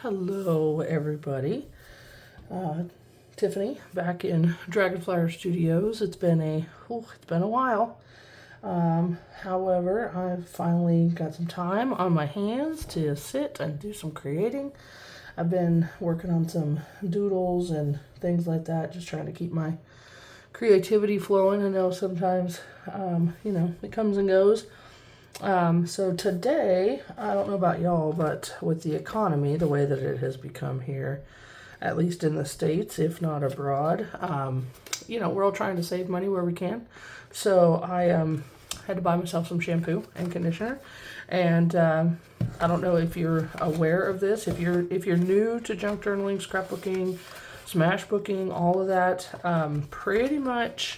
Hello, everybody. Tiffany back in Dragonflyer Studios. It's been a while. However, I've finally got some time on my hands to sit and do some creating. I've been working on some doodles and things like that, just trying to keep my creativity flowing. I know sometimes, it comes and goes. So today, I don't know about y'all, but with the economy, the way that it has become here, at least in the States, if not abroad, we're all trying to save money where we can. So I had to buy myself some shampoo and conditioner. And I don't know if you're aware of this. If you're new to junk journaling, scrapbooking, smashbooking, all of that, pretty much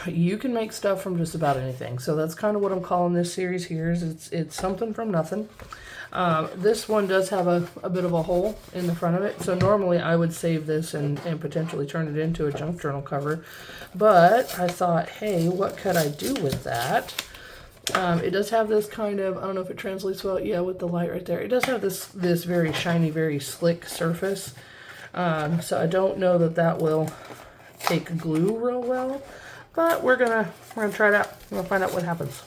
you can make stuff from just about anything. So that's kind of what I'm calling this series here. It's something from nothing. This one does have a bit of a hole in the front of it. So normally I would save this and potentially turn it into a junk journal cover. But I thought, hey, what could I do with that? It does have this kind of, I don't know if it translates well, yeah, with the light right there. It does have this very shiny, very slick surface. So I don't know that will take glue real well. But we're gonna try it out. We're gonna find out what happens.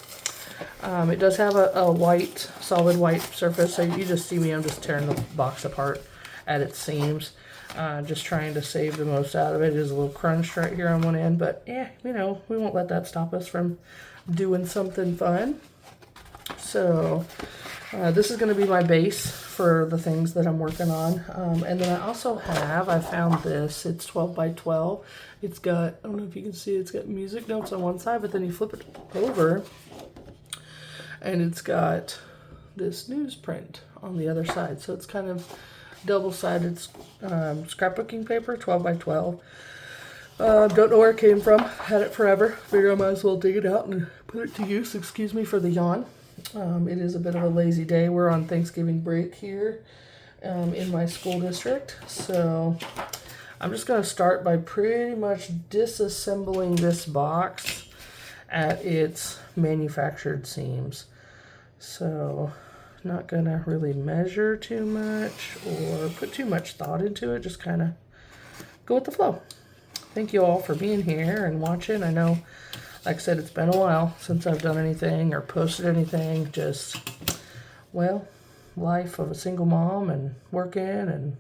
It does have a white, solid white surface. So you just see me, I'm just tearing the box apart at its seams. Just trying to save the most out of it. It is a little crunched right here on one end, but yeah, we won't let that stop us from doing something fun. So this is going to be my base for the things that I'm working on. And then I found this. It's 12 by 12. It's got, I don't know if you can see, it's got music notes on one side, but then you flip it over and it's got this newsprint on the other side. So it's kind of double-sided scrapbooking paper, 12 by 12. Don't know where it came from. Had it forever. Figure I might as well dig it out and put it to use. Excuse me for the yawn. It is a bit of a lazy day. We're on Thanksgiving break here in my school district. So I'm just going to start by pretty much disassembling this box at its manufactured seams. So not going to really measure too much or put too much thought into it. Just kind of go with the flow. Thank you all for being here and watching. I know, like I said, it's been a while since I've done anything or posted anything. Just, well, life of a single mom and working and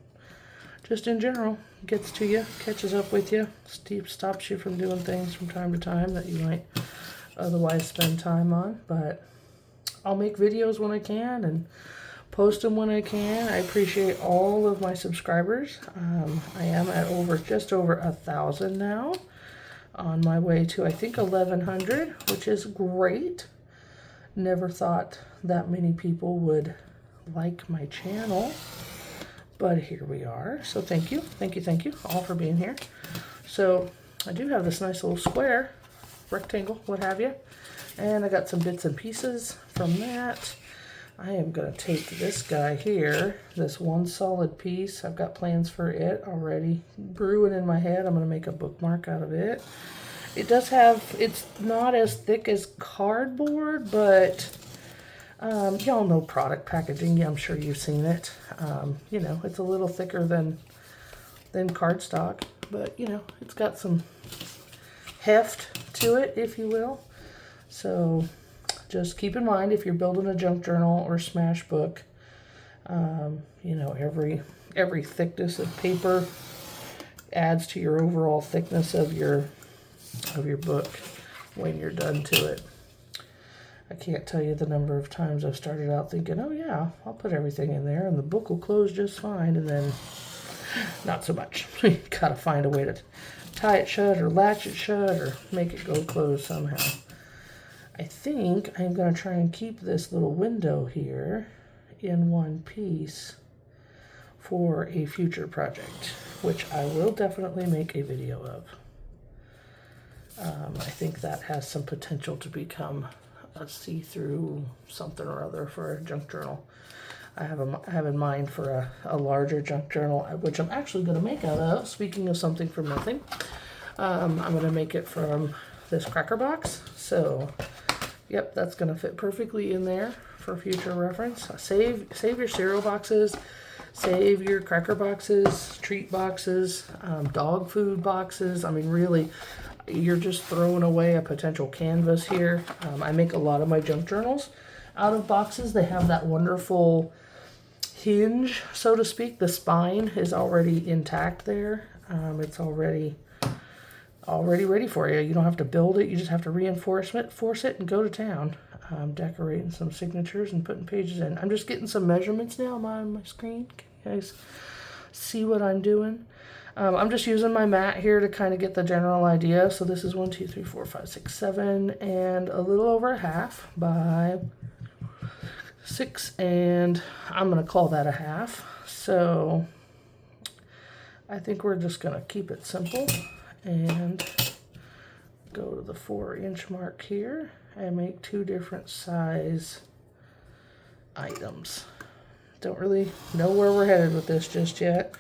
just in general gets to you, catches up with you, stops you from doing things from time to time that you might otherwise spend time on. But I'll make videos when I can and post them when I can. I appreciate all of my subscribers. I am at just over 1,000 now, on my way to I think 1,100, which is great. Never thought that many people would like my channel, but here we are. So thank you all for being here. So I do have this nice little square, rectangle, what have you, and I got some bits and pieces from that. I am going to take this guy here, this one solid piece. I've got plans for it already brewing in my head. I'm going to make a bookmark out of it. It does have, it's not as thick as cardboard, but y'all know product packaging. Yeah, I'm sure you've seen it. It's a little thicker than cardstock, but it's got some heft to it, if you will. So just keep in mind, if you're building a junk journal or smash book, every thickness of paper adds to your overall thickness of your book when you're done to it. I can't tell you the number of times I've started out thinking, oh yeah, I'll put everything in there and the book will close just fine, and then not so much. You gotta find a way to tie it shut or latch it shut or make it go close somehow. I think I'm going to try and keep this little window here in one piece for a future project, which I will definitely make a video of. I think that has some potential to become a see-through something or other for a junk journal. I have in mind for a larger junk journal, which I'm actually going to make out of. Speaking of something from nothing, I'm going to make it from this cracker box. So yep, that's going to fit perfectly in there for future reference. Save your cereal boxes. Save your cracker boxes, treat boxes, dog food boxes. I mean, really, you're just throwing away a potential canvas here. I make a lot of my junk journals out of boxes. They have that wonderful hinge, so to speak. The spine is already intact there. It's already ready for you. You don't have to build it. You just have to reinforce it, force it, and go to town. Decorating some signatures and putting pages in. I'm just getting some measurements now on my screen. Can you guys see what I'm doing? I'm just using my mat here to kind of get the general idea. So this is 1, 2, 3, 4, 5, 6, 7, and a little over a half by 6, and I'm going to call that a half. So I think we're just going to keep it simple and go to the 4-inch mark here and make 2 different size items. Don't really know where we're headed with this just yet.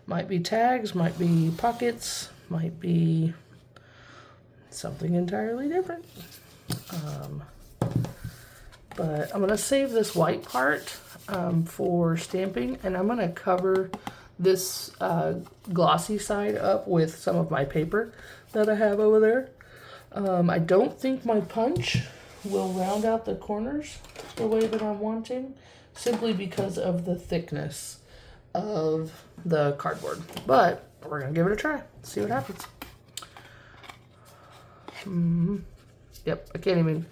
Might be tags, might be pockets, might be something entirely different. But I'm going to save this white part for stamping, and I'm going to cover this glossy side up with some of my paper that I have over there. I don't think my punch will round out the corners the way that I'm wanting, simply because of the thickness of the cardboard. But we're going to give it a try, see what happens. Yep, I can't even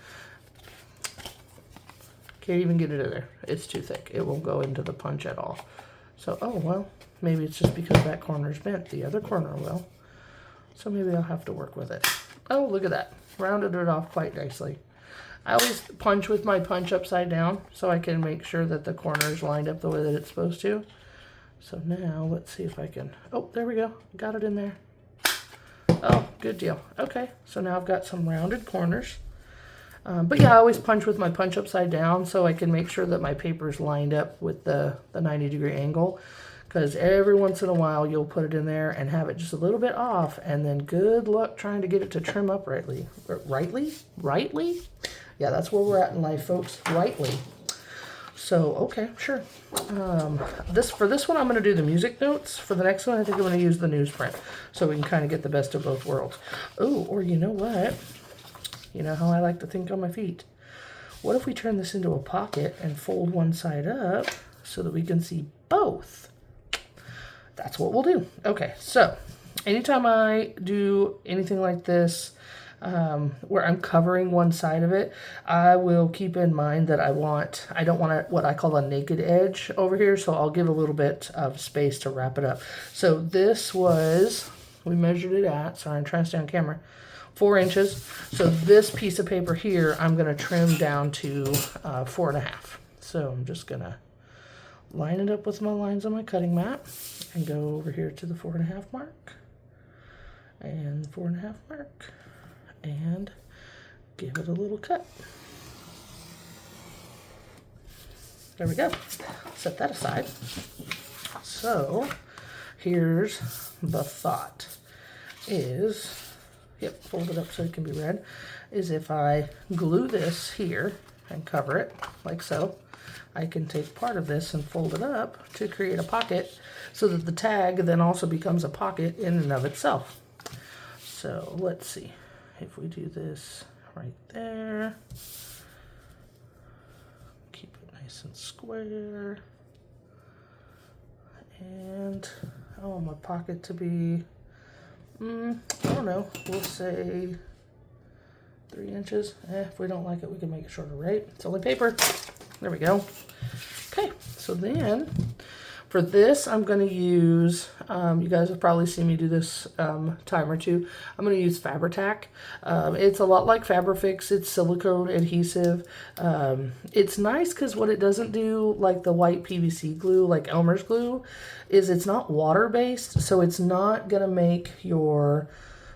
get it in there. It's too thick. It won't go into the punch at all. So, oh, well, maybe it's just because that corner's bent. The other corner will. So maybe I'll have to work with it. Oh, look at that. Rounded it off quite nicely. I always punch with my punch upside down so I can make sure that the corner is lined up the way that it's supposed to. So now let's see if I can, oh, there we go. Got it in there. Oh, good deal. Okay, so now I've got some rounded corners. But yeah, I always punch with my punch upside down so I can make sure that my paper is lined up with the 90-degree angle. Because every once in a while you'll put it in there and have it just a little bit off, and then good luck trying to get it to trim up rightly. Rightly? Yeah, that's where we're at in life, folks. Rightly. So, okay, sure. For this one, I'm going to do the music notes. For the next one, I think I'm going to use the newsprint so we can kind of get the best of both worlds. Oh, or you know what? You know how I like to think on my feet. What if we turn this into a pocket and fold one side up so that we can see both? That's what we'll do. Okay, so anytime I do anything like this, where I'm covering one side of it, I will keep in mind that I don't want what I call a naked edge over here, so I'll give a little bit of space to wrap it up. So this was, we measured it at, sorry, I'm trying to stay on camera, 4 inches. So this piece of paper here, I'm going to trim down to 4.5. So I'm just going to line it up with my lines on my cutting mat and go over here to the 4.5 mark and 4.5 mark and give it a little cut. There we go. Set that aside. So here's the thought is, yep, fold it up so it can be read, is if I glue this here and cover it like so, I can take part of this and fold it up to create a pocket so that the tag then also becomes a pocket in and of itself. So let's see if we do this right there. Keep it nice and square. And I want my pocket to be, I don't know, we'll say 3 inches. If we don't like it, we can make it shorter, right? It's only paper. There we go. Okay, so then for this, I'm going to use, you guys have probably seen me do this time or two. I'm going to use Fabri-Tac. It's a lot like Fabrifix. It's silicone adhesive. It's nice because what it doesn't do, like the white PVC glue, like Elmer's glue, is it's not water-based, so it's not going to make your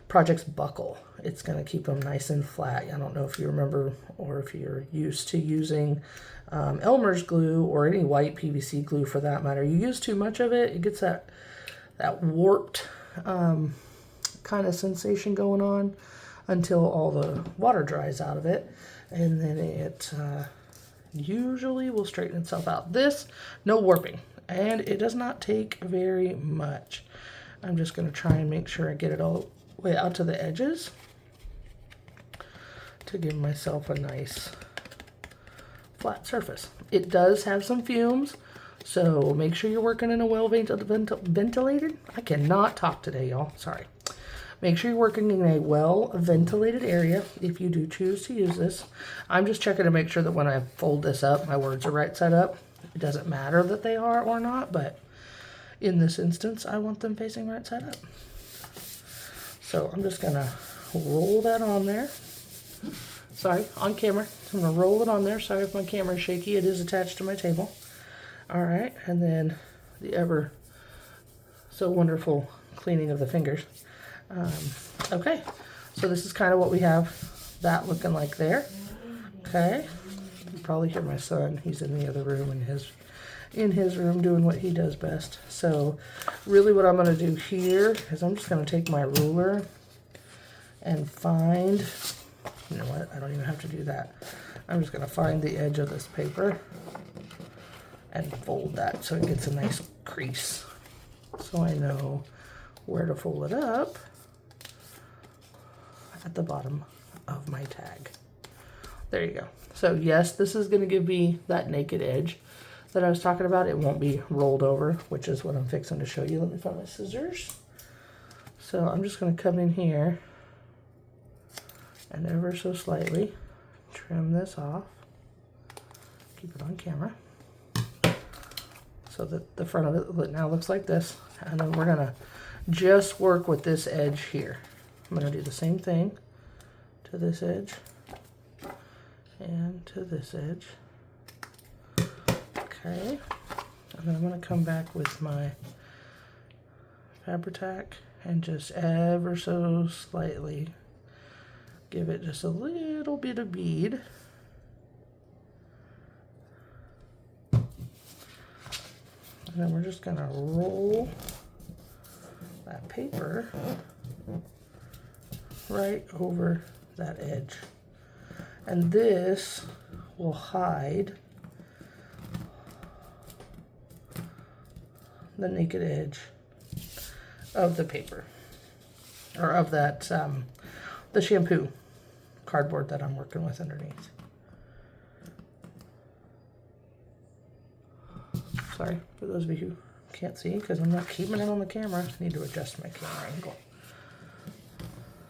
projects buckle. It's going to keep them nice and flat. I don't know if you remember or if you're used to using Elmer's glue or any white PVC glue for that matter. You use too much of it, it gets that warped kind of sensation going on until all the water dries out of it, and then it usually will straighten itself out. This, no warping. and it does not take very much. I'm just going to try and make sure I get it all the way out to the edges to give myself a nice flat surface. It does have some fumes, so make sure you're working in a well ventilated. I cannot talk today, y'all. Sorry. Make sure you're working in a well ventilated area if you do choose to use this. I'm just checking to make sure that when I fold this up, my words are right side up. It doesn't matter that they are or not, but in this instance, I want them facing right side up. So I'm just gonna roll that on there. Sorry, on camera. I'm gonna roll it on there. Sorry if my camera is shaky. It is attached to my table. All right, and then the ever so wonderful cleaning of the fingers. Okay, so this is kind of what we have that looking like there. Okay, you probably hear my son. He's in the other room in his room doing what he does best. So really what I'm going to do here is I'm just going to take my ruler and find, you know what, I don't even have to do that. I'm just going to find the edge of this paper and fold that so it gets a nice crease, so I know where to fold it up at the bottom of my tag. There you go. So yes, this is going to give me that naked edge that I was talking about. It won't be rolled over, which is what I'm fixing to show you. Let me find my scissors. So I'm just going to come in here and ever so slightly trim this off. Keep it on camera so that the front of it now looks like this. And then we're going to just work with this edge here. I'm going to do the same thing to this edge and to this edge. Okay, and then I'm going to come back with my Fabri-Tac and just ever so slightly give it just a little bit of bead. And then we're just going to roll that paper right over that edge. And this will hide the naked edge of the paper, or of that, the shampoo cardboard that I'm working with underneath. Sorry for those of you who can't see because I'm not keeping it on the camera. I need to adjust my camera angle.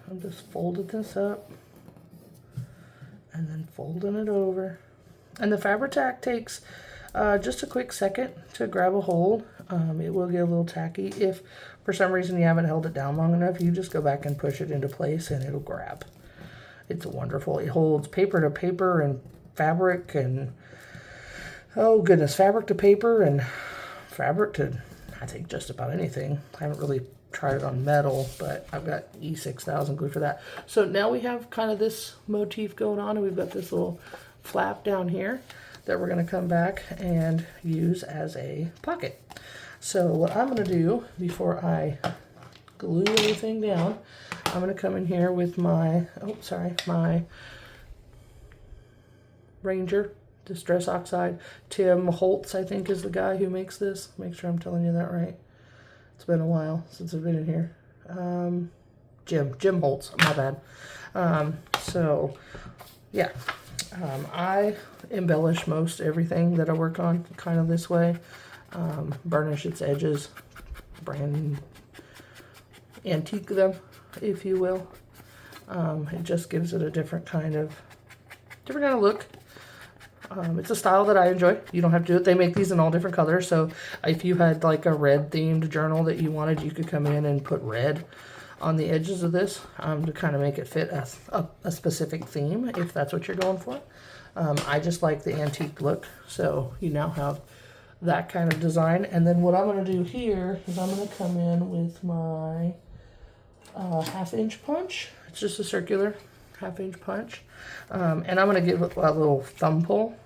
I'm just folding this up and then folding it over. And the Fabri-Tac takes just a quick second to grab a hold. It will get a little tacky. If for some reason you haven't held it down long enough, you just go back and push it into place and it'll grab. It's wonderful. It holds paper to paper and fabric and, oh goodness, fabric to paper and fabric to, I think, just about anything. I haven't really tried it on metal, but I've got E6000 glue for that. So now we have kind of this motif going on, and we've got this little flap down here that we're going to come back and use as a pocket. So what I'm going to do before I glue everything down, I'm going to come in here with my, my Ranger Distress Oxide. Tim Holtz, I think, is the guy who makes this. Make sure I'm telling you that right. It's been a while since I've been in here. Jim Holtz, my bad. So, yeah. I embellish most everything that I work on kind of this way. Burnish its edges, brand antique them, if you will. It just gives it a different kind of look. It's a style that I enjoy. You don't have to do it. They make these in all different colors. So if you had like a red themed journal that you wanted, you could come in and put red on the edges of this to kind of make it fit a specific theme, if that's what you're going for. I just like the antique look. So you now have that kind of design. And then what I'm going to do here is I'm going to come in with my 1/2-inch punch. It's just a circular 1/2-inch punch. And I'm going to give it a little thumb pull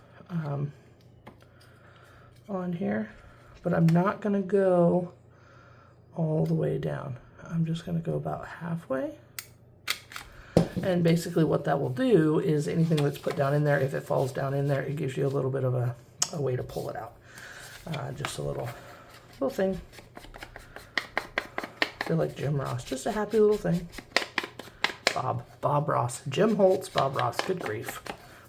on here, but I'm not going to go all the way down. I'm just going to go about halfway. And basically what that will do is anything that's put down in there, if it falls down in there, it gives you a little bit of a way to pull it out. Just a little thing. I feel like Jim Ross, just a happy little thing. Bob Ross, Jim Holtz, Bob Ross, good grief.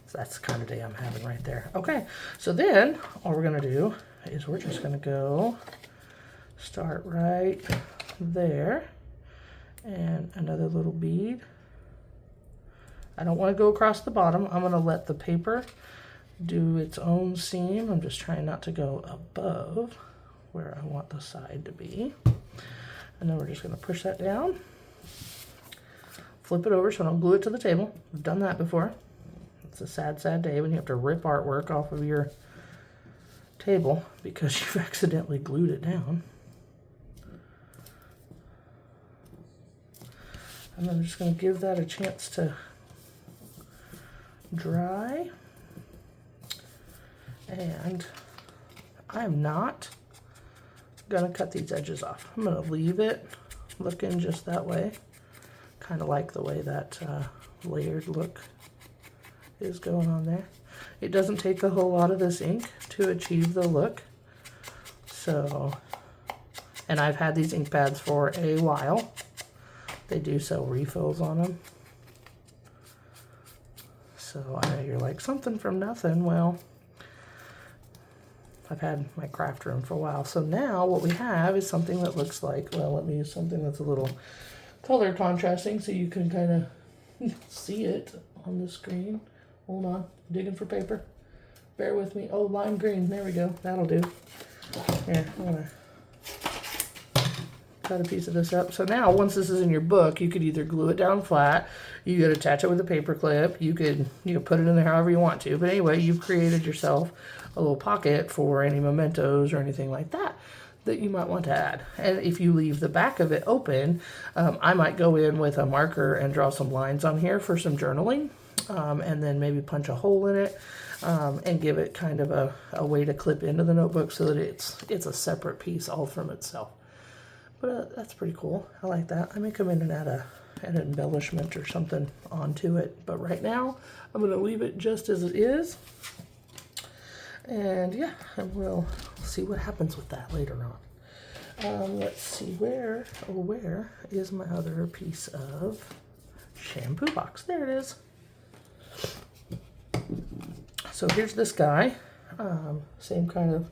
So that's the kind of day I'm having right there. Okay, so then all we're gonna do is we're just gonna go start right there and another little bead. I don't want to go across the bottom. I'm going to let the paper do its own seam. I'm just trying not to go above where I want the side to be. And then we're just going to push that down, flip it over so I don't glue it to the table. I've done that before. It's a sad, sad day when you have to rip artwork off of your table because you've accidentally glued it down. And I'm just going to give that a chance to dry. And I'm not going to cut these edges off. I'm going to leave it looking just that way. Kind of like the way that layered look is going on there. It doesn't take a whole lot of this ink to achieve the look. So, and I've had these ink pads for a while. They do sell refills on them. So I know you're like, something from nothing. Well, I've had my craft room for a while. So now what we have is something that looks like, well, let me use something that's a little color contrasting so you can kind of see it on the screen. Hold on, digging for paper. Bear with me. Oh, lime green, there we go. That'll do. Here, I'm gonna cut a piece of this up. So now, once this is in your book, you could either glue it down flat, you could attach it with a paper clip, you could put it in there however you want to. But anyway, you've created yourself a little pocket for any mementos or anything like that that you might want to add. And if you leave the back of it open, I might go in with a marker and draw some lines on here for some journaling, and then maybe punch a hole in it, and give it kind of a way to clip into the notebook so that it's a separate piece all from itself. But that's pretty cool. I like that. I may come in and add an embellishment or something onto it. But right now, I'm going to leave it just as it is. And yeah, and we'll see what happens with that later on. Let's see, where is my other piece of shampoo box? There it is. So here's this guy. Same kind of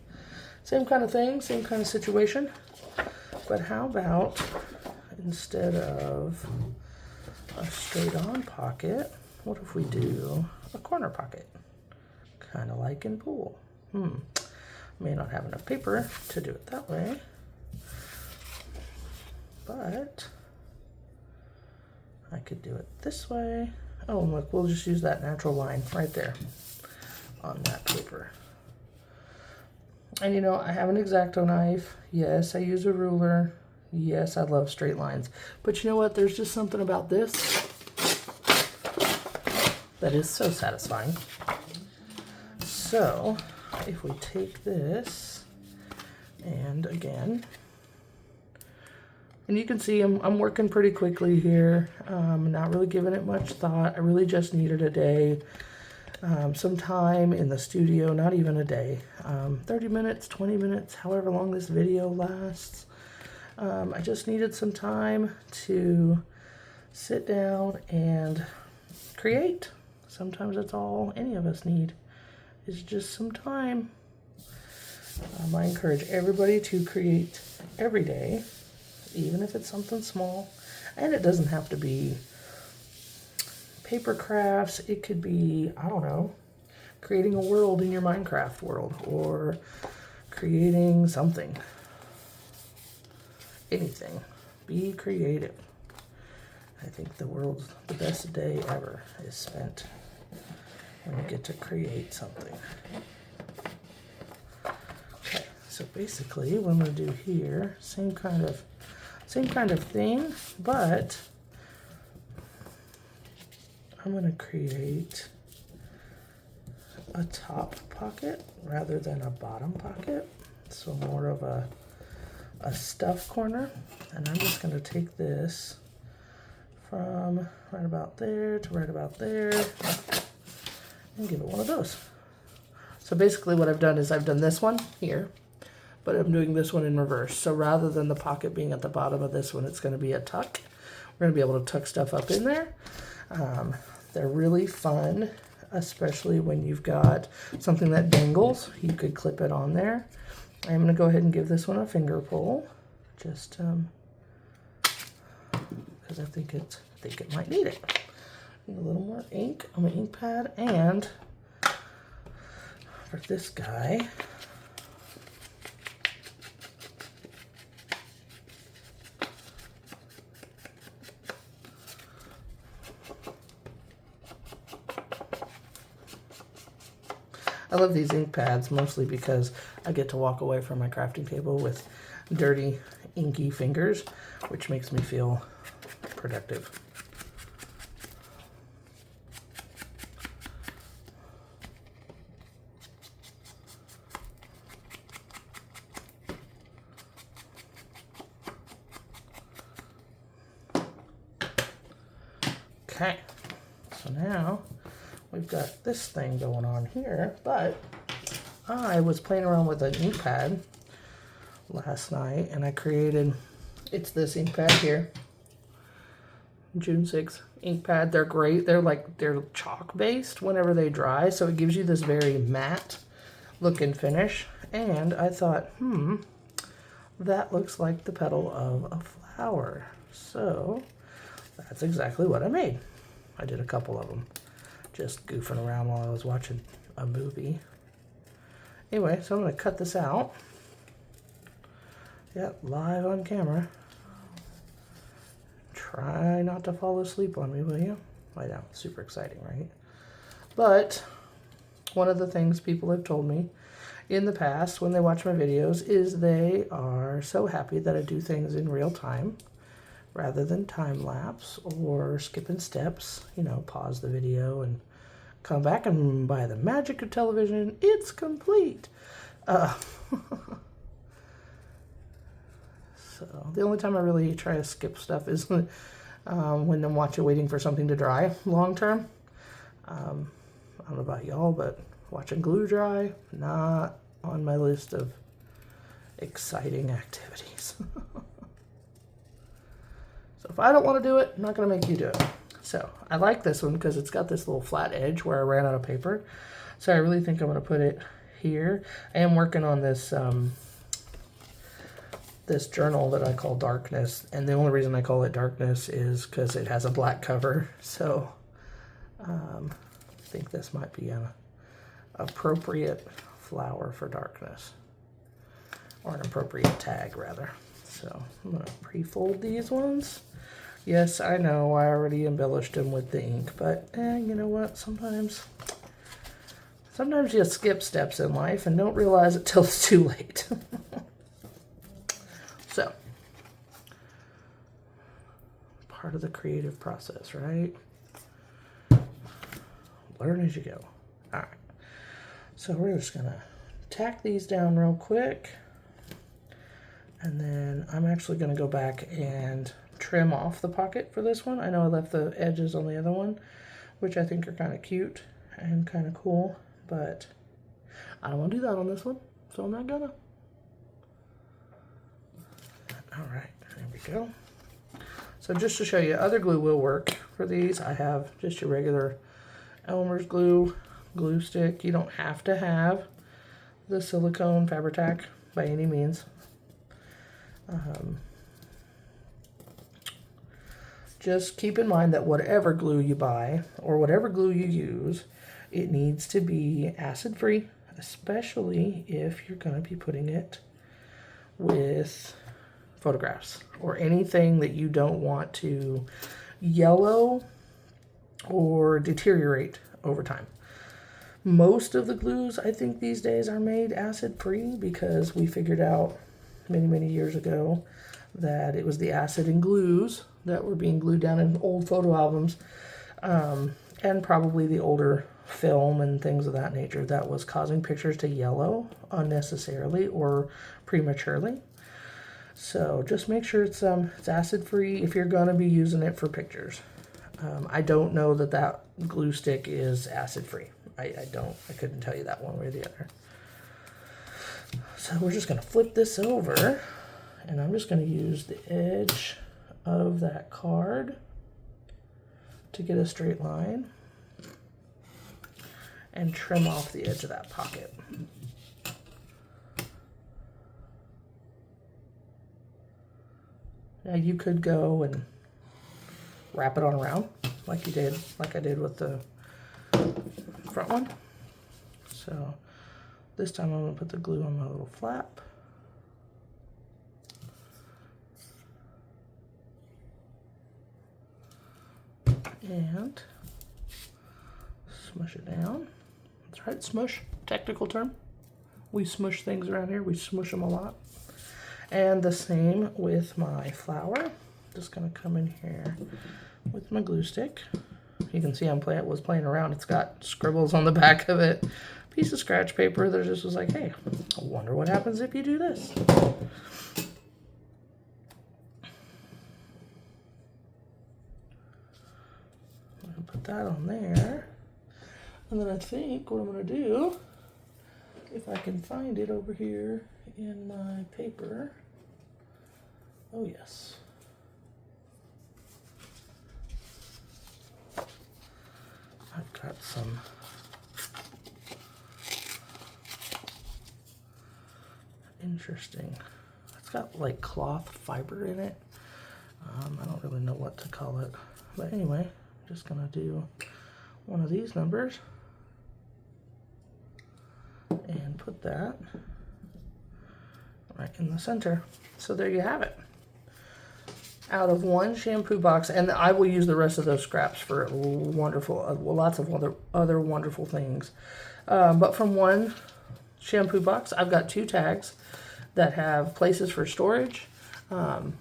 thing, same kind of situation. But how about, instead of a straight-on pocket, what if we do a corner pocket? Kind of like in pool. May not have enough paper to do it that way. But I could do it this way. Oh, and look, we'll just use that natural line right there on that paper. And you know, I have an X-Acto knife. Yes, I use a ruler. Yes, I love straight lines. But you know what? There's just something about this that is so satisfying. So, if we take this, and again, and you can see I'm working pretty quickly here. Not really giving it much thought. I really just needed a day. Some time in the studio, not even a day, 30 minutes, 20 minutes, however long this video lasts. I just needed some time to sit down and create. Sometimes that's all any of us need, is just some time. I encourage everybody to create every day, even if it's something small, and it doesn't have to be paper crafts. It could be, I don't know, creating a world in your Minecraft world, or creating something. Anything. Be creative. I think the best day ever is spent when you get to create something. Okay, so basically what I'm going to do here, same kind of thing, but I'm going to create a top pocket rather than a bottom pocket. So more of a stuff corner. And I'm just going to take this from right about there to right about there and give it one of those. So basically what I've done is I've done this one here, but I'm doing this one in reverse. So rather than the pocket being at the bottom of this one, it's going to be a tuck. We're going to be able to tuck stuff up in there. They're really fun, especially when you've got something that dangles. You could clip it on there. I'm going to go ahead and give this one a finger pull, just because I think it might need it. Need a little more ink on my ink pad, and for this guy, I love these ink pads mostly because I get to walk away from my crafting table with dirty, inky fingers, which makes me feel productive. Okay, so now we've got this thing going on here, but I was playing around with an ink pad last night and I created, it's this ink pad here, June 6th ink pad. They're great. They're chalk based whenever they dry, so it gives you this very matte look and finish. And I thought, that looks like the petal of a flower. So that's exactly what I made. I did a couple of them, just goofing around while I was watching a movie. Anyway, so I'm going to cut this out. Yep, live on camera. Try not to fall asleep on me, will you? I know, super exciting, right? But one of the things people have told me in the past when they watch my videos is they are so happy that I do things in real time rather than time lapse or skipping steps. You know, pause the video and come back, and by the magic of television, it's complete. So the only time I really try to skip stuff is when I'm waiting for something to dry long term. I don't know about y'all, but watching glue dry, not on my list of exciting activities. So if I don't want to do it, I'm not going to make you do it. So I like this one because it's got this little flat edge where I ran out of paper. So I really think I'm going to put it here. I am working on this this journal that I call Darkness, and the only reason I call it Darkness is because it has a black cover. So I think this might be an appropriate flower for darkness, or an appropriate tag rather. So I'm going to pre-fold these ones. Yes, I know I already embellished them with the ink, but you know what? Sometimes you skip steps in life and don't realize it till it's too late. So, part of the creative process, right? Learn as you go. All right. So we're just gonna tack these down real quick. And then I'm actually gonna go back and trim off the pocket for this one. I know I left the edges on the other one, which I think are kind of cute and kind of cool, but I don't want to do that on this one, so I'm not gonna. All right, there we go. So just to show you, other glue will work for these. I have just your regular Elmer's glue stick. You don't have to have the silicone Fabri-Tac by any means. Just keep in mind that whatever glue you buy or whatever glue you use, it needs to be acid-free, especially if you're going to be putting it with photographs or anything that you don't want to yellow or deteriorate over time. Most of the glues, I think, these days are made acid-free because we figured out many, many years ago that it was the acid in glues that were being glued down in old photo albums, and probably the older film and things of that nature that was causing pictures to yellow unnecessarily or prematurely. So just make sure it's acid-free if you're going to be using it for pictures. I don't know that glue stick is acid-free. I couldn't tell you that one way or the other. So we're just going to flip this over, and I'm just going to use the edge of that card to get a straight line and trim off the edge of that pocket. Now you could go and wrap it on around like you did, like I did with the front one. So this time I'm going to put the glue on my little flap. And smush it down. That's right, smush, technical term. We smush things around here, we smush them a lot. And the same with my flower. Just gonna come in here with my glue stick. You can see I was playing around. It's got scribbles on the back of it. Piece of scratch paper that just was like, hey, I wonder what happens if you do this. I'm gonna put that on there. And then I think what I'm gonna do, if I can find it over here in my paper. Oh yes. I've got some interesting, it's got like cloth fiber in it. I don't really know what to call it. But anyway, I'm just gonna do one of these numbers and put that right in the center. So there you have it. Out of one shampoo box, and I will use the rest of those scraps for wonderful, lots of other wonderful things. But from one shampoo box, I've got 2 tags that have places for storage. You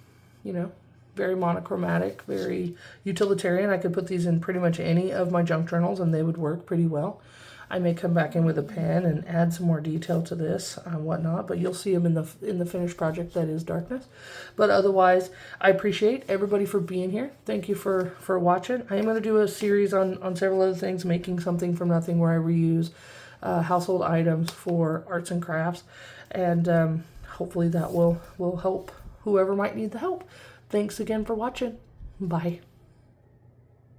know, very monochromatic, very utilitarian. I could put these in pretty much any of my junk journals and they would work pretty well. I may come back in with a pen and add some more detail to this and whatnot, but you'll see them in the finished project that is Darkness. But otherwise, I appreciate everybody for being here. Thank you for watching. I am going to do a series on several other things, making something from nothing, where I reuse household items for arts and crafts, and hopefully that will help whoever might need the help. Thanks again for watching. Bye.